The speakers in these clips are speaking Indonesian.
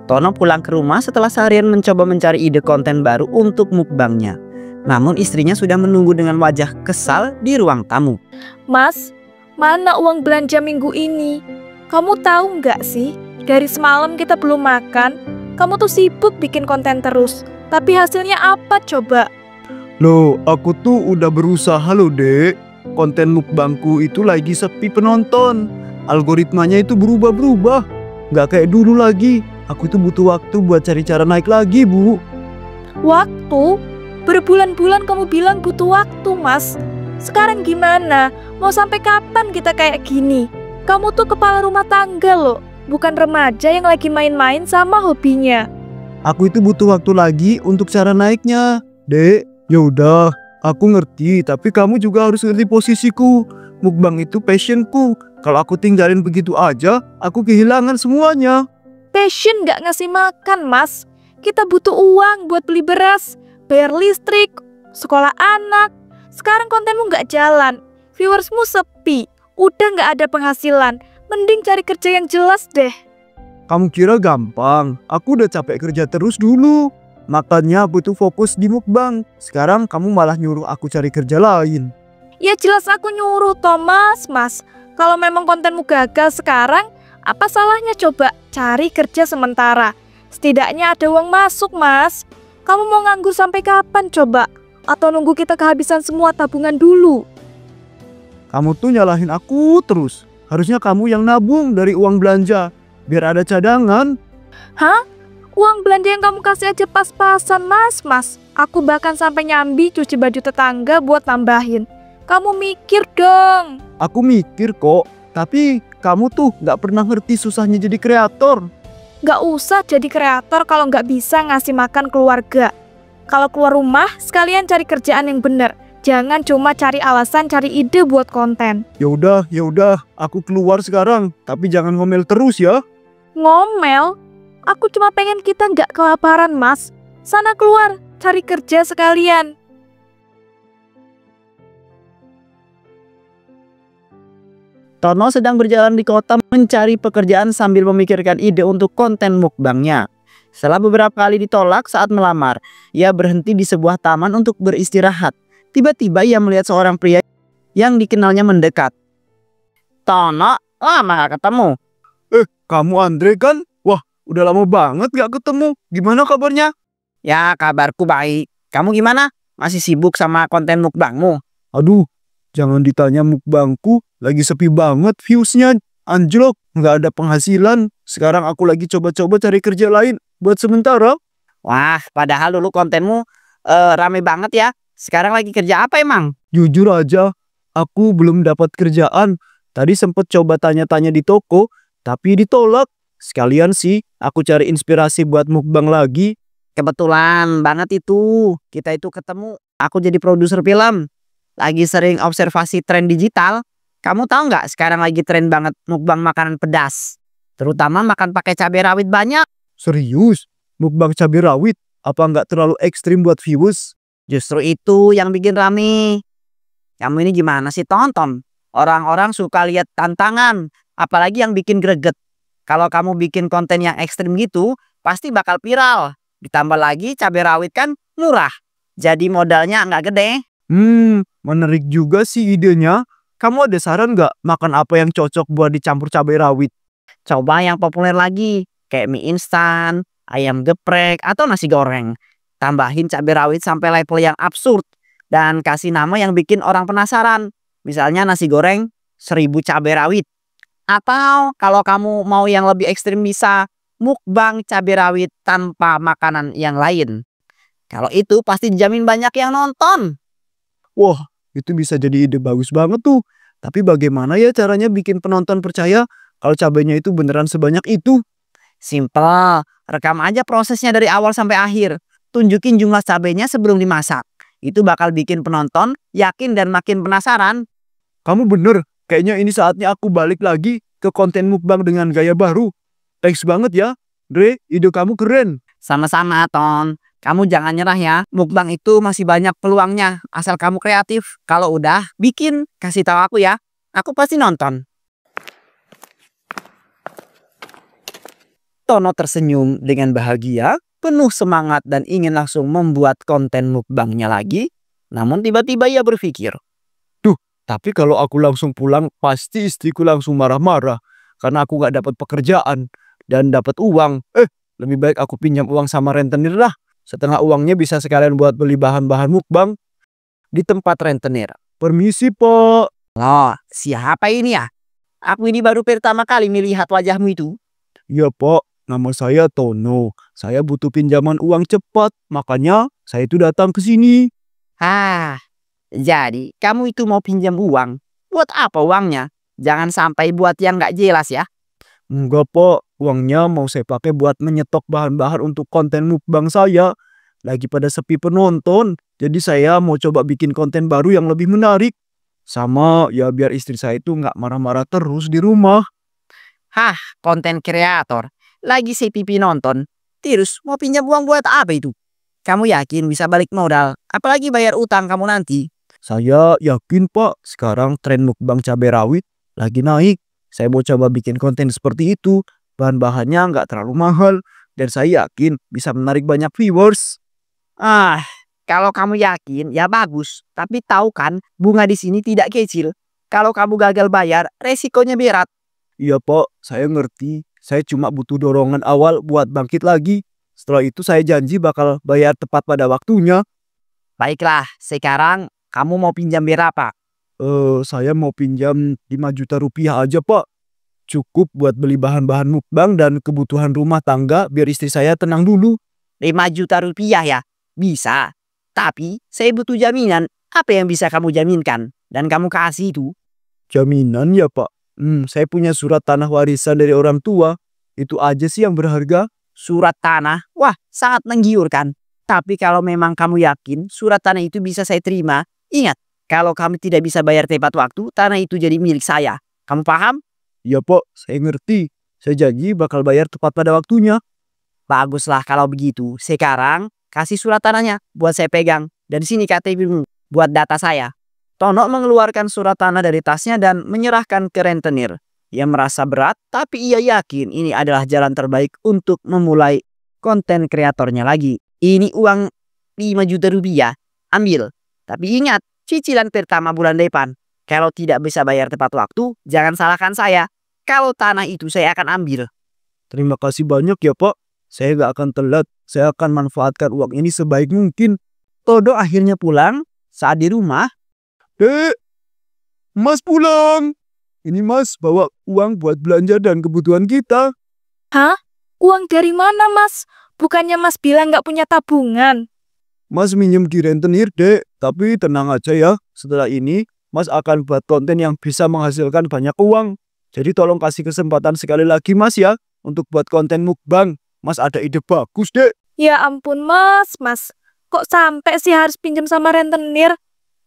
Tono pulang ke rumah setelah seharian mencoba mencari ide konten baru untuk mukbangnya. Namun istrinya sudah menunggu dengan wajah kesal di ruang tamu. Mas, mana uang belanja minggu ini? Kamu tahu nggak sih, dari semalam kita belum makan. Kamu tuh sibuk bikin konten terus. Tapi hasilnya apa coba? Loh, aku tuh udah berusaha loh, Dek. Konten mukbangku itu lagi sepi penonton. Algoritmanya itu berubah-berubah. Nggak kayak dulu lagi. Aku itu butuh waktu buat cari cara naik lagi, Bu. Waktu? Berbulan-bulan kamu bilang butuh waktu, Mas. Sekarang gimana? Mau sampai kapan kita kayak gini? Kamu tuh kepala rumah tangga loh, bukan remaja yang lagi main-main sama hobinya. Aku itu butuh waktu lagi untuk cara naiknya. Dek, yaudah, aku ngerti, tapi kamu juga harus ngerti posisiku. Mukbang itu passionku. Kalau aku tinggalin begitu aja, aku kehilangan semuanya. Passion nggak ngasih makan, Mas. Kita butuh uang buat beli beras, bayar listrik, sekolah anak. Sekarang kontenmu nggak jalan, viewersmu sepi, udah nggak ada penghasilan. Mending cari kerja yang jelas deh. Kamu kira gampang? Aku udah capek kerja terus dulu. Makanya aku tuh fokus di mukbang. Sekarang kamu malah nyuruh aku cari kerja lain. Ya jelas aku nyuruh, Thomas, Mas. Kalau memang kontenmu gagal sekarang, apa salahnya coba cari kerja sementara? Setidaknya ada uang masuk, Mas. Kamu mau nganggur sampai kapan coba? Atau nunggu kita kehabisan semua tabungan dulu? Kamu tuh nyalahin aku terus. Harusnya kamu yang nabung dari uang belanja, biar ada cadangan. Hah? Uang belanja yang kamu kasih aja pas-pasan, Mas. Aku bahkan sampai nyambi cuci baju tetangga buat nambahin. Kamu mikir dong. Aku mikir kok, tapi kamu tuh gak pernah ngerti susahnya jadi kreator. Gak usah jadi kreator kalau gak bisa ngasih makan keluarga. Kalau keluar rumah, sekalian cari kerjaan yang bener. Jangan cuma cari alasan, cari ide buat konten. Yaudah, aku keluar sekarang, tapi jangan ngomel terus ya. Ngomel? Aku cuma pengen kita gak kelaparan, Mas. Sana keluar, cari kerja sekalian. Tono sedang berjalan di kota mencari pekerjaan sambil memikirkan ide untuk konten mukbangnya. Setelah beberapa kali ditolak saat melamar, ia berhenti di sebuah taman untuk beristirahat. Tiba-tiba ia melihat seorang pria yang dikenalnya mendekat. Tono, lama gak ketemu? Kamu Andre kan? Wah, udah lama banget gak ketemu. Gimana kabarnya? Ya, kabarku baik. Kamu gimana? Masih sibuk sama konten mukbangmu? Aduh, jangan ditanya mukbangku. Lagi sepi banget viewsnya. Anjlok, nggak ada penghasilan. Sekarang aku lagi coba-coba cari kerja lain buat sementara. Wah, padahal dulu kontenmu rame banget ya. Sekarang lagi kerja apa emang? Jujur aja, aku belum dapat kerjaan. Tadi sempet coba tanya-tanya di toko, tapi ditolak. Sekalian sih, aku cari inspirasi buat mukbang lagi. Kebetulan banget itu. Kita itu ketemu. Aku jadi produser film. Lagi sering observasi tren digital. Kamu tahu nggak sekarang lagi tren banget mukbang makanan pedas. Terutama makan pakai cabai rawit banyak. Serius? Mukbang cabai rawit? Apa nggak terlalu ekstrim buat viewers? Justru itu yang bikin rame. Kamu ini gimana sih tonton? Orang-orang suka lihat tantangan. Apalagi yang bikin greget. Kalau kamu bikin konten yang ekstrim gitu, pasti bakal viral. Ditambah lagi cabai rawit kan murah. Jadi modalnya nggak gede. Menarik juga sih idenya. Kamu ada saran nggak makan apa yang cocok buat dicampur cabai rawit? Coba yang populer lagi. Kayak mie instan, ayam geprek, atau nasi goreng. Tambahin cabai rawit sampai level yang absurd. Dan kasih nama yang bikin orang penasaran. Misalnya nasi goreng 1000 cabai rawit. Atau kalau kamu mau yang lebih ekstrim bisa mukbang cabai rawit tanpa makanan yang lain. Kalau itu pasti dijamin banyak yang nonton. Wah, itu bisa jadi ide bagus banget tuh. Tapi bagaimana ya caranya bikin penonton percaya kalau cabainya itu beneran sebanyak itu? Simple, rekam aja prosesnya dari awal sampai akhir. Tunjukin jumlah cabainya sebelum dimasak. Itu bakal bikin penonton yakin dan makin penasaran. Kamu bener, kayaknya ini saatnya aku balik lagi ke konten mukbang dengan gaya baru. Thanks banget ya, Dre, ide kamu keren. Sama-sama, Ton. Kamu jangan nyerah ya. Mukbang itu masih banyak peluangnya. Asal kamu kreatif. Kalau udah bikin, kasih tahu aku ya. Aku pasti nonton. Tono tersenyum dengan bahagia, penuh semangat dan ingin langsung membuat konten mukbangnya lagi. Namun tiba-tiba ia berpikir, Tapi kalau aku langsung pulang, pasti istriku langsung marah-marah. Karena aku gak dapat pekerjaan dan dapat uang. Lebih baik aku pinjam uang sama rentenir lah. Setengah uangnya bisa sekalian buat beli bahan-bahan mukbang. di tempat rentenir. Permisi, Pak. Loh, siapa ini ya? Aku ini baru pertama kali melihat wajahmu itu. Ya, Pak. Nama saya Tono. Saya butuh pinjaman uang cepat. Makanya saya itu datang ke sini. Jadi kamu itu mau pinjam uang. Buat apa uangnya? Jangan sampai buat yang gak jelas ya. Enggak, Pak. Uangnya mau saya pakai buat menyetok bahan-bahan untuk konten mukbang saya. Lagi pada sepi penonton. Jadi saya mau coba bikin konten baru yang lebih menarik. Sama ya biar istri saya itu nggak marah-marah terus di rumah. Konten kreator. Lagi pipi nonton. Terus mau pinjam uang buat apa itu? Kamu yakin bisa balik modal? Apalagi bayar utang kamu nanti. Saya yakin, Pak. Sekarang tren mukbang cabai rawit lagi naik. Saya mau coba bikin konten seperti itu. Bahan-bahannya nggak terlalu mahal. Dan saya yakin bisa menarik banyak viewers. Kalau kamu yakin ya bagus. Tapi tahu kan bunga di sini tidak kecil. Kalau kamu gagal bayar resikonya berat. Iya, Pak. Saya ngerti. Saya cuma butuh dorongan awal buat bangkit lagi. Setelah itu saya janji bakal bayar tepat pada waktunya. Baiklah, sekarang kamu mau pinjam berapa? Saya mau pinjam 5 juta rupiah aja, Pak. Cukup buat beli bahan-bahan mukbang dan kebutuhan rumah tangga biar istri saya tenang dulu. 5 juta rupiah ya? Bisa. Tapi saya butuh jaminan. Apa yang bisa kamu jaminkan? Dan kamu kasih itu? Jaminan ya, Pak? Saya punya surat tanah warisan dari orang tua. Itu aja sih yang berharga. Surat tanah? Wah, sangat menggiurkan. Tapi kalau memang kamu yakin surat tanah itu bisa saya terima, ingat, kalau kamu tidak bisa bayar tepat waktu, tanah itu jadi milik saya. Kamu paham? Ya, Pak, saya ngerti. Saya janji bakal bayar tepat pada waktunya. Baguslah kalau begitu. Sekarang kasih surat tanahnya buat saya pegang. Dan di sini KTP-mu buat data saya. Tono mengeluarkan surat tanah dari tasnya dan menyerahkan ke rentenir. Ia merasa berat, tapi ia yakin ini adalah jalan terbaik untuk memulai konten kreatornya lagi. Ini uang 5 juta rupiah. Ambil. Tapi ingat, cicilan pertama bulan depan. Kalau tidak bisa bayar tepat waktu, jangan salahkan saya. Kalau tanah itu saya akan ambil. Terima kasih banyak ya, Pak. Saya gak akan telat. Saya akan manfaatkan uang ini sebaik mungkin. Todo akhirnya pulang. Saat di rumah, Dek, Mas pulang. Ini Mas bawa uang buat belanja dan kebutuhan kita. Uang dari mana, Mas? Bukannya Mas bilang nggak punya tabungan? Mas minjem di rentenir, Dek. Tapi tenang aja ya. Setelah ini, Mas akan buat konten yang bisa menghasilkan banyak uang. Jadi tolong kasih kesempatan sekali lagi, Mas ya. Untuk buat konten mukbang. Mas ada ide bagus, Dek. Ya ampun, Mas. Kok sampai sih harus pinjam sama rentenir?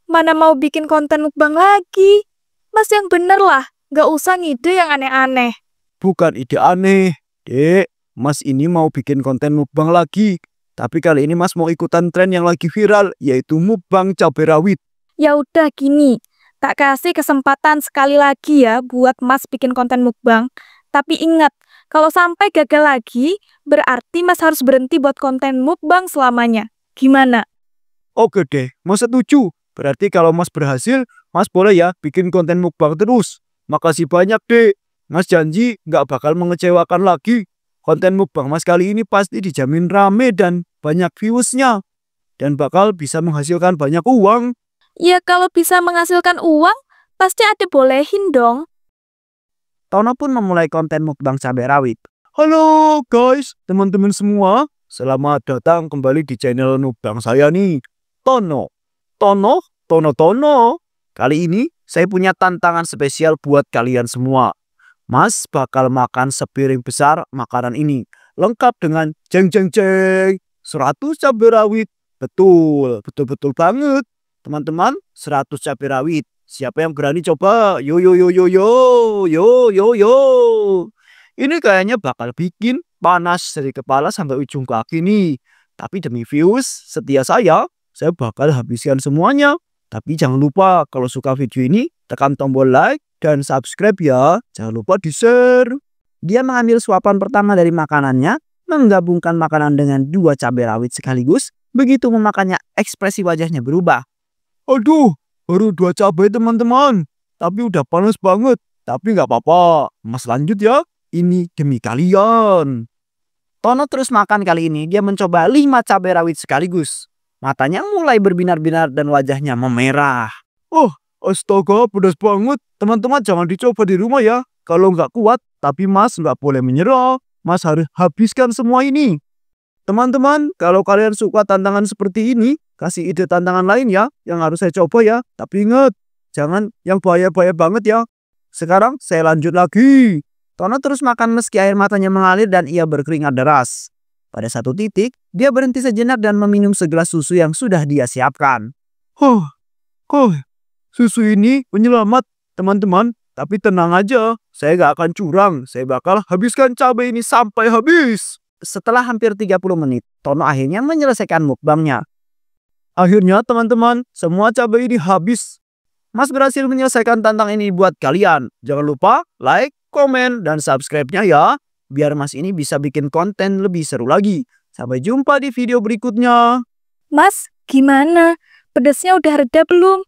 Mana mau bikin konten mukbang lagi? Mas yang bener lah. Nggak usah ngide yang aneh-aneh. Bukan ide aneh, Dek. Mas ini mau bikin konten mukbang lagi. Tapi kali ini Mas mau ikutan tren yang lagi viral, yaitu mukbang cabai rawit. Ya udah gini, tak kasih kesempatan sekali lagi ya buat Mas bikin konten mukbang. Tapi ingat, kalau sampai gagal lagi, berarti Mas harus berhenti buat konten mukbang selamanya. Gimana? Oke deh, Mas setuju. Berarti kalau Mas berhasil, Mas boleh ya bikin konten mukbang terus. Makasih banyak, Dek. Mas janji nggak bakal mengecewakan lagi. Konten mukbang Mas kali ini pasti dijamin rame dan banyak viewersnya. Dan bakal bisa menghasilkan banyak uang. Ya kalau bisa menghasilkan uang, pasti ada bolehin dong. Tono pun memulai konten mukbang cabai rawit. Halo guys, teman-teman semua. Selamat datang kembali di channel mukbang saya nih. Tono. Kali ini saya punya tantangan spesial buat kalian semua. Mas bakal makan sepiring besar makanan ini. Lengkap dengan jeng 100 cabai rawit. Betul banget. Teman-teman, 100 cabai rawit. Siapa yang berani coba? Yo. Ini kayaknya bakal bikin panas dari kepala sampai ujung kaki nih. Tapi demi views setia saya bakal habiskan semuanya. Tapi jangan lupa kalau suka video ini, tekan tombol like dan subscribe ya. Jangan lupa di-share. Dia mengambil suapan pertama dari makanannya, menggabungkan makanan dengan 2 cabai rawit sekaligus. Begitu memakannya, ekspresi wajahnya berubah. Aduh, baru 2 cabai teman-teman. Tapi udah panas banget. Tapi nggak apa-apa. Mas lanjut ya. Ini demi kalian. Tono terus makan kali ini. Dia mencoba 5 cabai rawit sekaligus. Matanya mulai berbinar-binar dan wajahnya memerah. Oh, astaga, pedas banget. Teman-teman jangan dicoba di rumah ya. Kalau nggak kuat, tapi Mas nggak boleh menyerah. Mas harus habiskan semua ini. Teman-teman, kalau kalian suka tantangan seperti ini, kasih ide tantangan lain ya, yang harus saya coba ya. Tapi ingat, jangan yang bahaya-bahaya banget ya. Sekarang saya lanjut lagi. Tono terus makan meski air matanya mengalir dan ia berkeringat deras. Pada satu titik, dia berhenti sejenak dan meminum segelas susu yang sudah dia siapkan. Susu ini penyelamat, teman-teman. Tapi tenang aja, saya gak akan curang. Saya bakal habiskan cabai ini sampai habis. Setelah hampir 30 menit, Tono akhirnya menyelesaikan mukbangnya. Akhirnya teman-teman, semua cabai ini habis. Mas berhasil menyelesaikan tantangan ini buat kalian. Jangan lupa like, komen, dan subscribe-nya ya. Biar Mas ini bisa bikin konten lebih seru lagi. Sampai jumpa di video berikutnya. Mas, gimana? Pedasnya udah reda belum?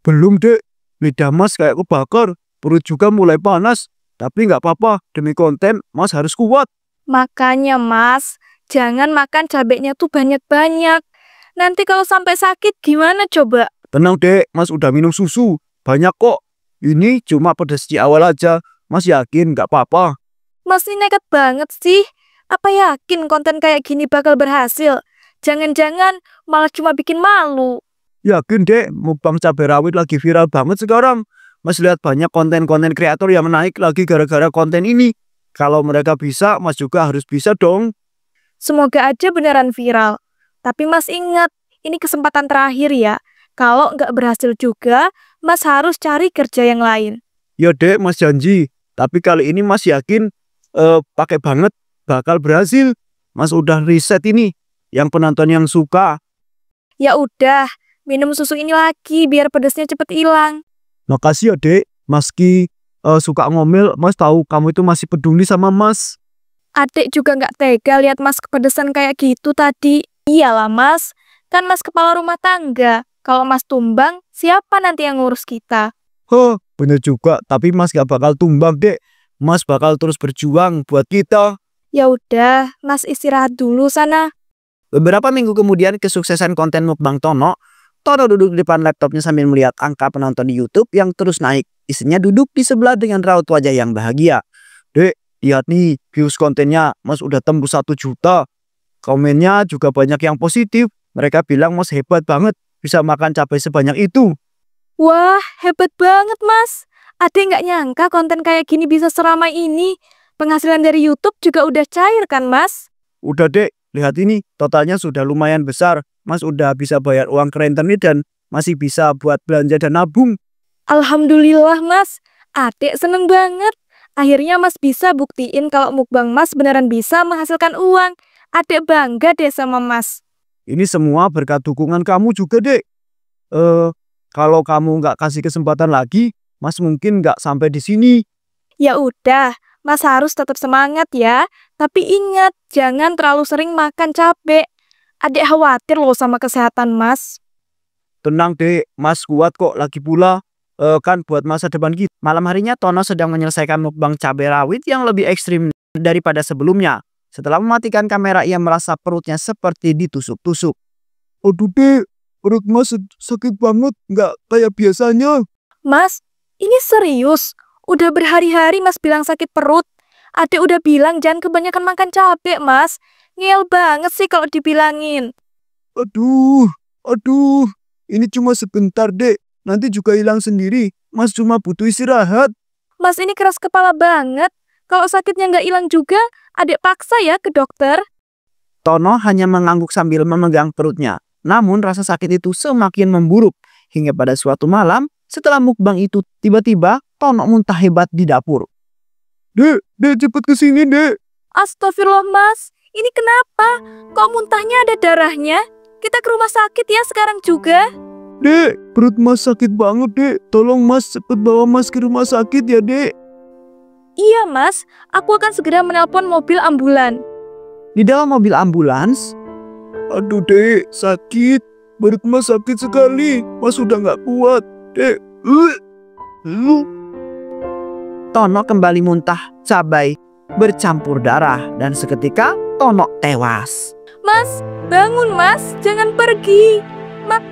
Belum dek, lidah Mas kayak kebakar. Perut juga mulai panas. Tapi nggak apa-apa, demi konten Mas harus kuat. Makanya Mas, jangan makan cabenya tuh banyak-banyak. Nanti kalau sampai sakit gimana coba? Tenang dek, Mas udah minum susu. Banyak kok. Ini cuma pedas di awal aja. Mas yakin nggak apa-apa? Mas ini nekat banget sih. Apa yakin konten kayak gini bakal berhasil? Jangan-jangan malah cuma bikin malu. Yakin dek, mukbang cabai rawit lagi viral banget sekarang. Mas lihat banyak konten-konten kreator yang naik lagi gara-gara konten ini. Kalau mereka bisa, Mas juga harus bisa dong. Semoga aja beneran viral. Tapi Mas ingat, ini kesempatan terakhir ya. Kalau nggak berhasil juga, Mas harus cari kerja yang lain. Ya dek, Mas janji. Tapi kali ini Mas yakin pakai banget bakal berhasil. Mas udah riset ini, yang penonton yang suka. Ya udah, minum susu ini lagi biar pedasnya cepet hilang. Makasih ya dek, meski suka ngomel, Mas tahu kamu itu masih peduli sama Mas. Adik juga nggak tega lihat Mas kepedesan kayak gitu tadi. Iyalah Mas, kan Mas kepala rumah tangga. Kalau Mas tumbang, siapa nanti yang ngurus kita? Bener juga, tapi Mas gak bakal tumbang dek. Mas bakal terus berjuang buat kita. Ya udah, Mas istirahat dulu sana. Beberapa minggu kemudian kesuksesan konten mukbang Tono duduk di depan laptopnya sambil melihat angka penonton di YouTube yang terus naik. Istrinya duduk di sebelah dengan raut wajah yang bahagia. Dek, lihat nih, views kontennya Mas udah tembus 1 juta. Komennya juga banyak yang positif. Mereka bilang Mas hebat banget bisa makan cabai sebanyak itu. Wah, hebat banget Mas. Adik nggak nyangka konten kayak gini bisa seramai ini. Penghasilan dari YouTube juga udah cair kan Mas? Udah dek, lihat ini, totalnya sudah lumayan besar. Mas udah bisa bayar uang ke rentenir dan masih bisa buat belanja dan nabung. Alhamdulillah Mas, adik seneng banget. Akhirnya Mas bisa buktiin kalau mukbang Mas beneran bisa menghasilkan uang. Adik bangga deh sama Mas. Ini semua berkat dukungan kamu juga dek. Kalau kamu nggak kasih kesempatan lagi, Mas mungkin nggak sampai di sini. Ya udah, Mas harus tetap semangat ya. Tapi ingat, jangan terlalu sering makan cabai. Adik khawatir loh sama kesehatan Mas. Tenang dek, Mas kuat kok. Lagi pula kan buat masa depan kita. Malam harinya Tono sedang menyelesaikan mukbang cabai rawit yang lebih ekstrim daripada sebelumnya. Setelah mematikan kamera, ia merasa perutnya seperti ditusuk-tusuk. Aduh dek, perut Mas sakit banget, nggak kayak biasanya. Mas, ini serius? Udah berhari-hari Mas bilang sakit perut. Adik udah bilang jangan kebanyakan makan cabai Mas. Ngeyel banget sih kalau dibilangin. Aduh, ini cuma sebentar dek, nanti juga hilang sendiri. Mas cuma butuh istirahat. Mas ini keras kepala banget. Kalau sakitnya nggak hilang juga, adik paksa ya ke dokter. Tono hanya mengangguk sambil memegang perutnya. Namun rasa sakit itu semakin memburuk. Hingga pada suatu malam, setelah mukbang itu, tiba-tiba Tono muntah hebat di dapur. Dek cepet kesini dek. Astagfirullah Mas, ini kenapa? Kok muntahnya ada darahnya? Kita ke rumah sakit ya sekarang juga. Dek, perut Mas sakit banget dek. Tolong Mas cepet bawa Mas ke rumah sakit ya dek. Iya mas, aku akan segera menelpon mobil ambulan. Di dalam mobil ambulans, Aduh dek, sakit. Perut mas sakit sekali. Mas sudah nggak kuat. Dek. Tono kembali muntah cabai bercampur darah dan seketika Tono tewas. Mas, bangun mas, jangan pergi. Mas.